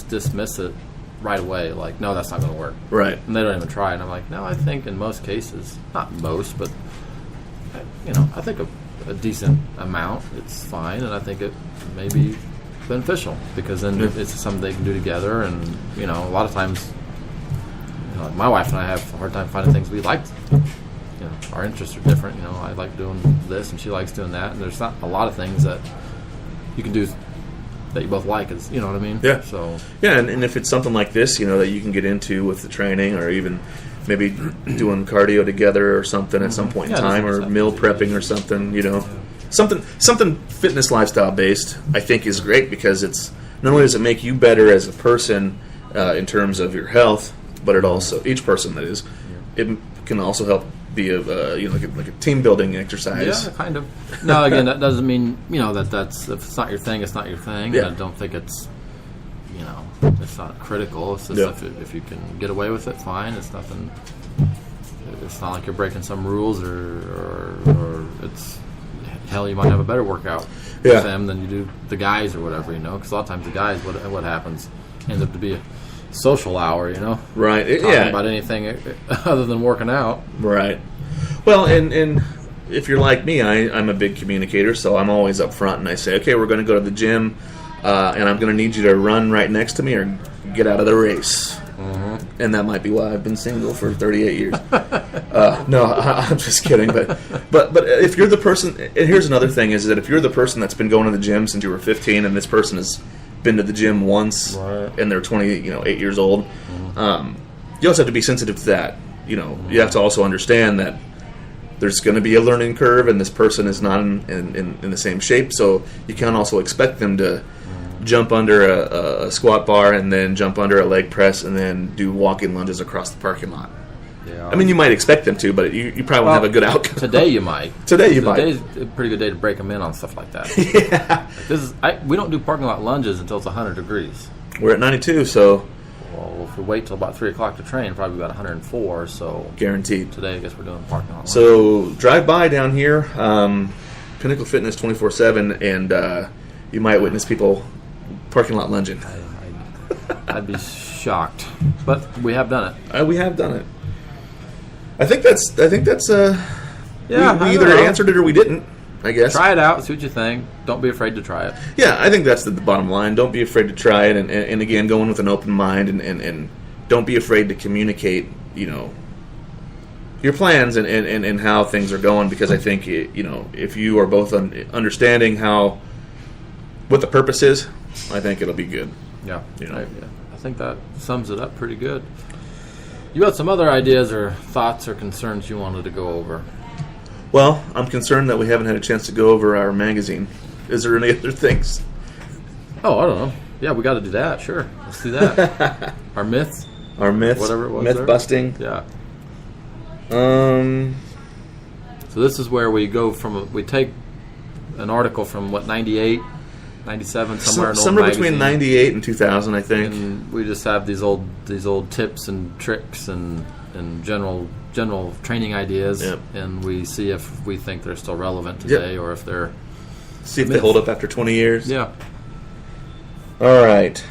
just dismiss it right away. Like, no, that's not going to work. Right. And they don't even try. And I'm like, no, I think in most cases, not most, but I think a decent amount, it's fine, and I think it may be beneficial because then it's something they can do together. And a lot of times, my wife and I have a hard time finding things we like. Our interests are different. I like doing this, and she likes doing that, and there's not a lot of things that you can do that you both like. Is what I mean? Yeah. So and if it's something like this, that you can get into with the training, or even maybe doing cardio together or something at some point in time, or meal prepping or something. Something fitness lifestyle based, I think, is great because it's not only does it make you better as a person in terms of your health, but it also each person that is, it can also help be like a team building exercise. Yeah, kind of. No, again, that doesn't mean that's if it's not your thing, it's not your thing. Yeah. I don't think it's it's not critical. It's just if you can get away with it, fine. It's nothing. It's not like you're breaking some rules or it's hell. You might have a better workout with them than you do the guys or whatever. Because a lot of times the guys, what happens ends up to be a social hour, Right. Talking about anything other than working out. Right. Well, and if you're like me, I'm a big communicator, so I'm always up front and I say, okay, we're going to go to the gym, and I'm going to need you to run right next to me or get out of the race. Mm-hmm. And that might be why I've been single for 38 years. No, I'm just kidding. But if you're the person, and here's another thing, is that if you're the person that's been going to the gym since you were 15 and this person has been to the gym once and they're 8 years old, you also have to be sensitive to that. You have to also understand that there's going to be a learning curve and this person is not in the same shape, so you can't also expect them to jump under a squat bar and then jump under a leg press and then do walking lunges across the parking lot. Yeah. I mean, you might expect them to, but you probably won't have a good outcome. Today you might. Today's a pretty good day to break them in on stuff like that. Yeah. We don't do parking lot lunges until it's 100 degrees. We're at 92, so... Well, if we wait till about 3 o'clock to train, probably about 104, so... Guaranteed. Today, I guess we're doing parking lot lunges. So, drive by down here, Pinnacle Fitness 24/7, and you might witness people parking lot lunging. I'd be shocked. But we have done it. We have done it. I think that's we either answered it or we didn't, I guess. Try it out, see what you think. Don't be afraid to try it. Yeah, I think that's the bottom line. Don't be afraid to try it, and again, go in with an open mind, and don't be afraid to communicate, your plans and how things are going, because I think, if you are both understanding what the purpose is, I think it'll be good. Yeah. I think that sums it up pretty good. You had some other ideas or thoughts or concerns you wanted to go over. Well, I'm concerned that we haven't had a chance to go over our magazine. Is there any other things? Oh, I don't know. Yeah, we got to do that. Sure. Let's do that. Our myths. Our myths. Whatever it was. Myth busting. Yeah. So this is where we go from, we take an article from, 98, 97, somewhere between 98 and 2000, I think. And we just have these old tips and tricks and general training ideas, and we see if we think they're still relevant today or if they're... See if they hold up after 20 years. Yeah. All right.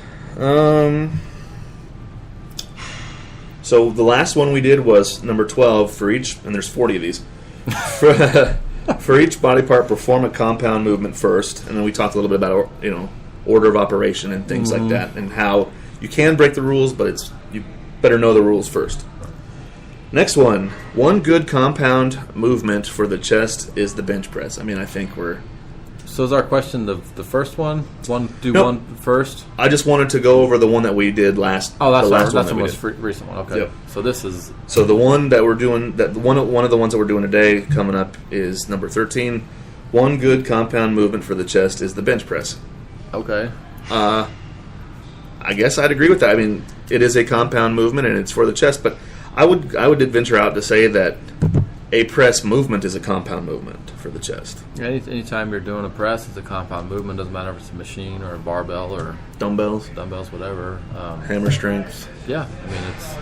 So the last one we did was number 12 for each, and there's 40 of these. For each body part, perform a compound movement first, and then we talked a little bit about order of operation and things like that, and how you can break the rules, but you better know the rules first. Next one good compound movement for the chest is the bench press. I mean, I think we're... So is our question the first one? One first? I just wanted to go over the one that we did last. Oh, that's the the most recent one. Okay. Yep. So this is... So the one that we're doing, one of the ones that we're doing today coming up is number 13. One good compound movement for the chest is the bench press. Okay. I guess I'd agree with that. I mean, it is a compound movement and it's for the chest, but I would venture out to say that a press movement is a compound movement for the chest. Anytime you're doing a press, it's a compound movement. Doesn't matter if it's a machine or a barbell or dumbbells, whatever. Hammer strength. Yeah, I mean, it's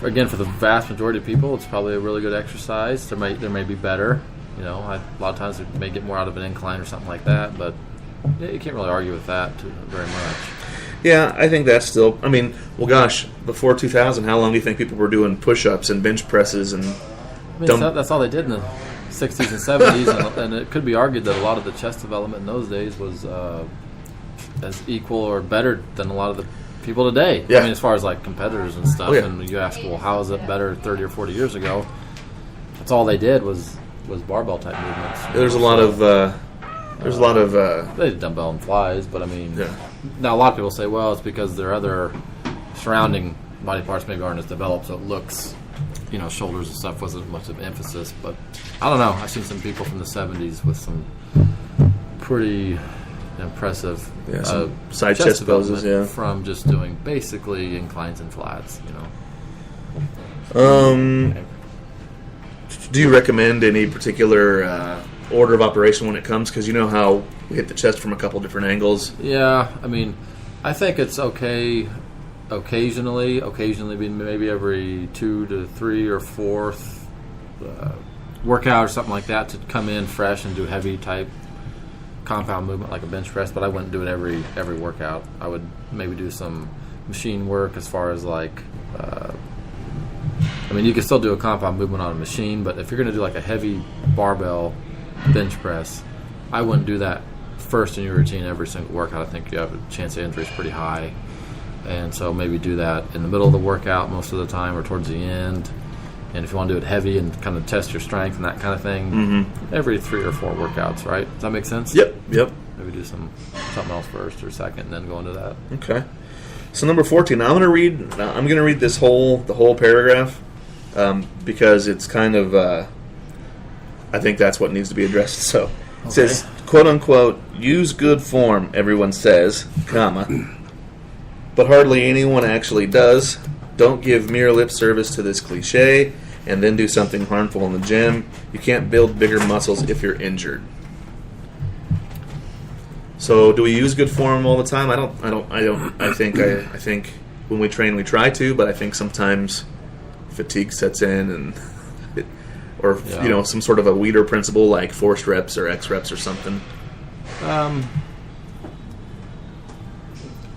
again for the vast majority of people, it's probably a really good exercise. There may be better. A lot of times you may get more out of an incline or something like that, but you can't really argue with that very much. Yeah, I think that's still. I mean, well, gosh, before 2000, how long do you think people were doing push-ups and bench presses and? I mean, that's all they did in the 60s and 70s, and it could be argued that a lot of the chest development in those days was as equal or better than a lot of the people today. Yeah. I mean, as far as like competitors and stuff, Oh, yeah. and you ask, well, how is it better 30 or 40 years ago? That's all they did was barbell type movements. There's a lot of. They did dumbbell and flies, but I mean, Yeah. now a lot of people say, well, it's because their other surrounding body parts maybe aren't as developed, so it looks, shoulders and stuff wasn't much of emphasis. But I don't know. I've seen some people from the 70s with some pretty impressive some side chest poses, development yeah. from just doing basically inclines and flats. Do you recommend any particular order of operation when it comes? Because you know how we hit the chest from a couple different angles. Yeah, I mean, I think it's okay occasionally being maybe every 2 to 3 or 4th workout or something like that to come in fresh and do heavy type compound movement like a bench press, but I wouldn't do it every workout. I would maybe do some machine work as far as like I mean, you can still do a compound movement on a machine, but if you're going to do like a heavy barbell bench press, I wouldn't do that first in your routine every single workout. I think you have a chance of injury is pretty high. And so maybe do that in the middle of the workout most of the time or towards the end. And if you want to do it heavy and kind of test your strength and that kind of thing, every 3 or 4 workouts, right? Does that make sense? Yep. Maybe do something else first or second and then go into that. Okay. So number 14, I'm going to read the whole paragraph because it's kind of I think that's what needs to be addressed. So it says, quote unquote, use good form, everyone says, comma, but hardly anyone actually does. Don't give mere lip service to this cliche and then do something harmful in the gym. You can't build bigger muscles if you're injured. So do we use good form all the time? I think when we train we try to, but I think sometimes fatigue sets in or some sort of a Weider principle like forced reps or X reps or something.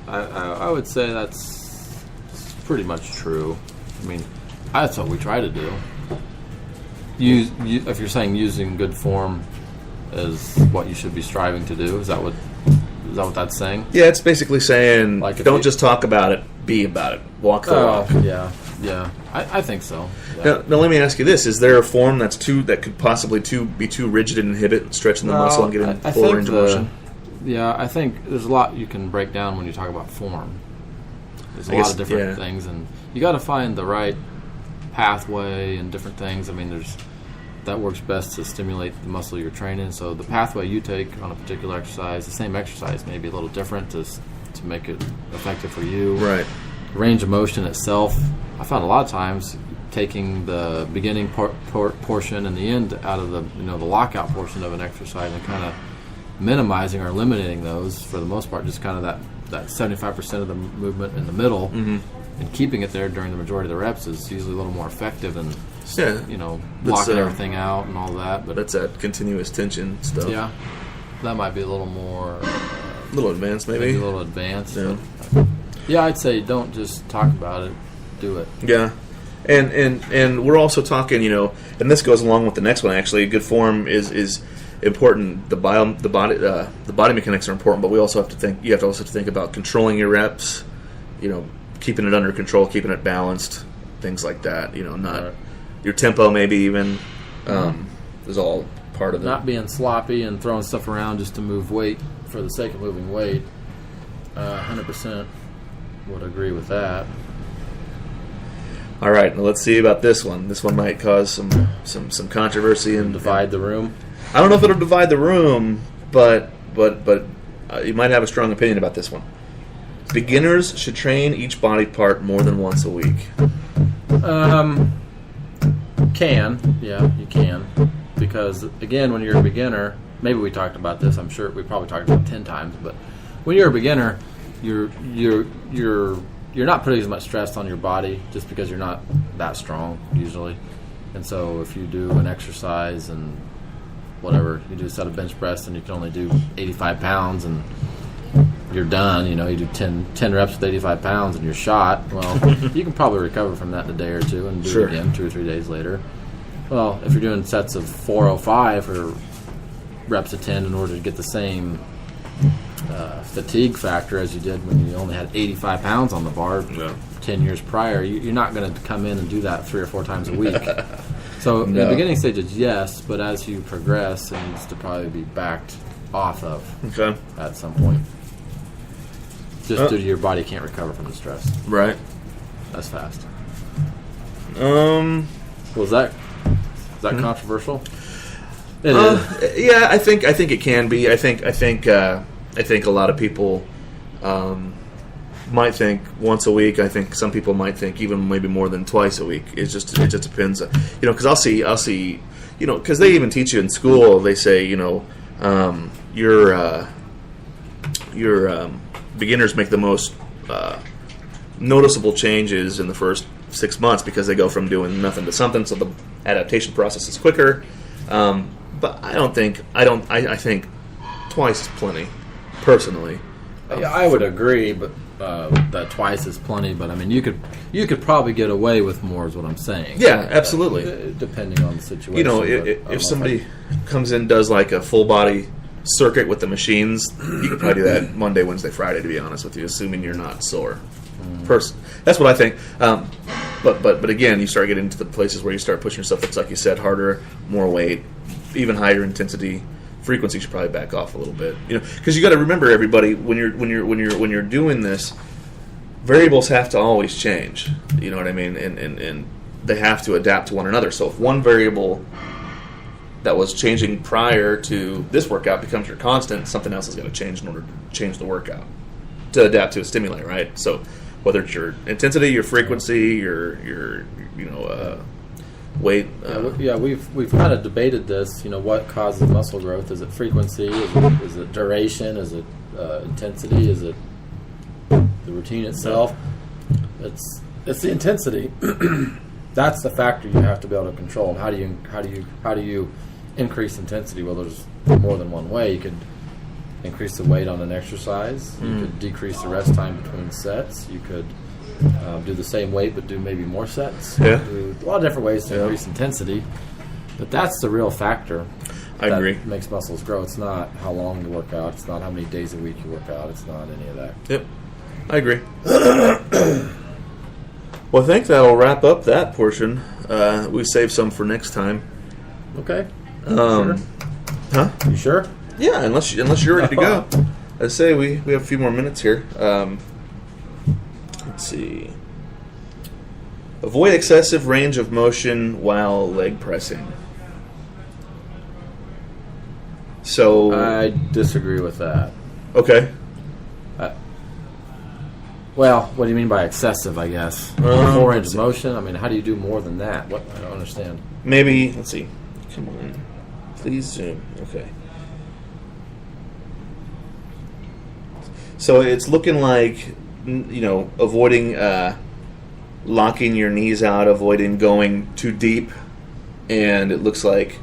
I would say that's pretty much true. I mean, that's what we try to do. If you're saying using good form is what you should be striving to do, is that what that's saying? Yeah, it's basically saying Like don't just talk about it, be about it. Walk the walk. Yeah. I think so. Yeah. Now let me ask you this: is there a form that could possibly be too rigid and inhibit stretching the muscle and getting full range of motion? Yeah, I think there's a lot you can break down when you talk about form. There's a lot of different things, and you got to find the right pathway and different things. I mean, that works best to stimulate the muscle you're training. So the pathway you take on a particular exercise, the same exercise may be a little different to make it effective for you. Right. Range of motion itself, I found a lot of times taking the beginning portion and the end out of the the lockout portion of an exercise and kind of minimizing or eliminating those for the most part, just kind of that 75% of the movement in the middle and keeping it there during the majority of the reps is usually a little more effective than blocking everything out and all that. But that's that continuous tension stuff. Yeah, that might be a little more a little advanced, maybe a little advanced. Yeah. Yeah, I'd say don't just talk about it, do it. Yeah, and we're also talking, and this goes along with the next one. Actually, good form is important. The body mechanics are important, but we also have to think. You have to also think about controlling your reps. Keeping it under control, keeping it balanced, things like that. Not your tempo, maybe even is all part of it. Not being sloppy and throwing stuff around just to move weight for the sake of moving weight. 100% would agree with that. All right, now let's see about this one. This one might cause some controversy and divide the room. I don't know if it'll divide the room, but you might have a strong opinion about this one. Beginners should train each body part more than once a week. You can, because again, when you're a beginner, maybe we talked about this. I'm sure we probably talked about it 10 times, but when you're a beginner, you're not putting as much stress on your body just because you're not that strong usually. And so if you do an exercise and whatever, you do a set of bench press and you can only do 85 pounds and you're done. You do 10 reps with 85 pounds and you're shot. Well, you can probably recover from that in a day or two and do Sure. it again 2 or 3 days later. Well, if you're doing sets of 405 or reps of 10 in order to get the same fatigue factor as you did when you only had 85 pounds on the bar 10 years prior, you're not going to come in and do that 3 or 4 times a week. So in the beginning stages, yes, but as you progress, it needs to probably be backed off of Okay. at some point. Just due to your body can't recover from the stress. Right. That's fast. Um. Was that controversial? It is. Yeah, I think it can be. I think a lot of people might think once a week. I think some people might think even maybe more than twice a week. It just depends. Because I'll see. Because they even teach you in school. They say your beginners make the most noticeable changes in the first 6 months because they go from doing nothing to something, so the adaptation process is quicker. But I think twice is plenty, personally. Yeah, I would agree, but that twice is plenty. But I mean, you could probably get away with more, is what I'm saying. Yeah, absolutely. Depending on the situation. If somebody comes in and does like a full body circuit with the machines, you could probably do that Monday, Wednesday, Friday. To be honest with you, assuming you're not sore. That's what I think. But again, you start getting into the places where you start pushing yourself. It's like you said, harder, more weight, even higher intensity. Frequency should probably back off a little bit, because you got to remember, everybody, when you're doing this, variables have to always change. You know what I mean, and they have to adapt to one another. So if one variable that was changing prior to this workout becomes your constant, something else is going to change in order to change the workout to adapt to a stimuli, right? So whether it's your intensity, your frequency, your weight. We've kind of debated this. What causes muscle growth? Is it frequency? Is it duration? Is it intensity? Is it the routine itself? It's the intensity. That's the factor you have to be able to control. And how do you increase intensity? Well, there's more than one way. You could increase the weight on an exercise. You could decrease the rest time between sets. You could do the same weight but do maybe more sets. Yeah. Do a lot of different ways to increase intensity. But that's the real factor. I agree. Makes muscles grow. It's not how long you work out. It's not how many days a week you work out. It's not any of that. Yep, I agree. Well, I think that'll wrap up that portion. We saved some for next time. Okay. Huh? You sure? Yeah, unless you're ready to go. I say we have a few more minutes here. Let's see. Avoid excessive range of motion while leg pressing. So I disagree with that. Okay. Well, what do you mean by excessive, I guess? Full range of motion? I mean, how do you do more than that? What? I don't understand. Maybe, let's see. Come on. Please zoom. Okay. So it's looking like, avoiding locking your knees out, avoiding going too deep, and it looks like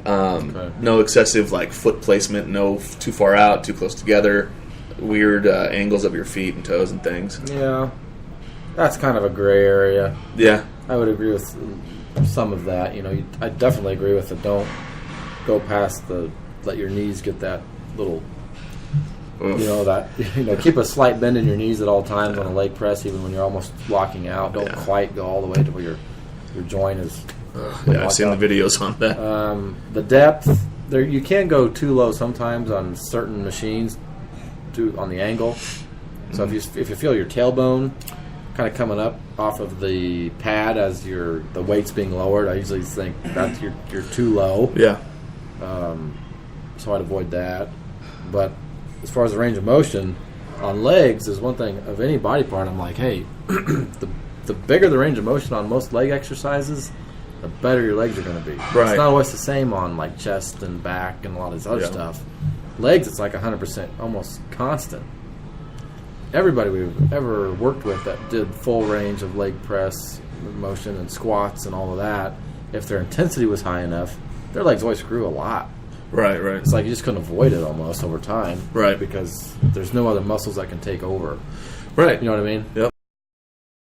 no excessive foot placement, no too far out, too close together, weird angles of your feet and toes and things. Yeah, that's kind of a gray area. Yeah, I would agree with some of that. I definitely agree with the don't go past let your knees get that little. Keep a slight bend in your knees at all times on a leg press, even when you're almost locking out. Don't quite go all the way to where your joint is. I've seen the videos on that. The depth, you can go too low sometimes on certain machines, on the angle. So if you feel your tailbone kind of coming up off of the pad as the weight's being lowered, I usually think that you're too low. Yeah. So I'd avoid that. But as far as the range of motion on legs is one thing of any body part. I'm like, hey, the bigger the range of motion on most leg exercises, the better your legs are going to be. Right. It's not always the same on chest and back and a lot of this other stuff. Legs, it's 100% almost constant. Everybody we've ever worked with that did full range of leg press motion and squats and all of that, if their intensity was high enough, their legs always grew a lot. Right, right. It's like you just couldn't avoid it almost over time. Right. Because there's no other muscles that can take over. Right. You know what I mean? Yep.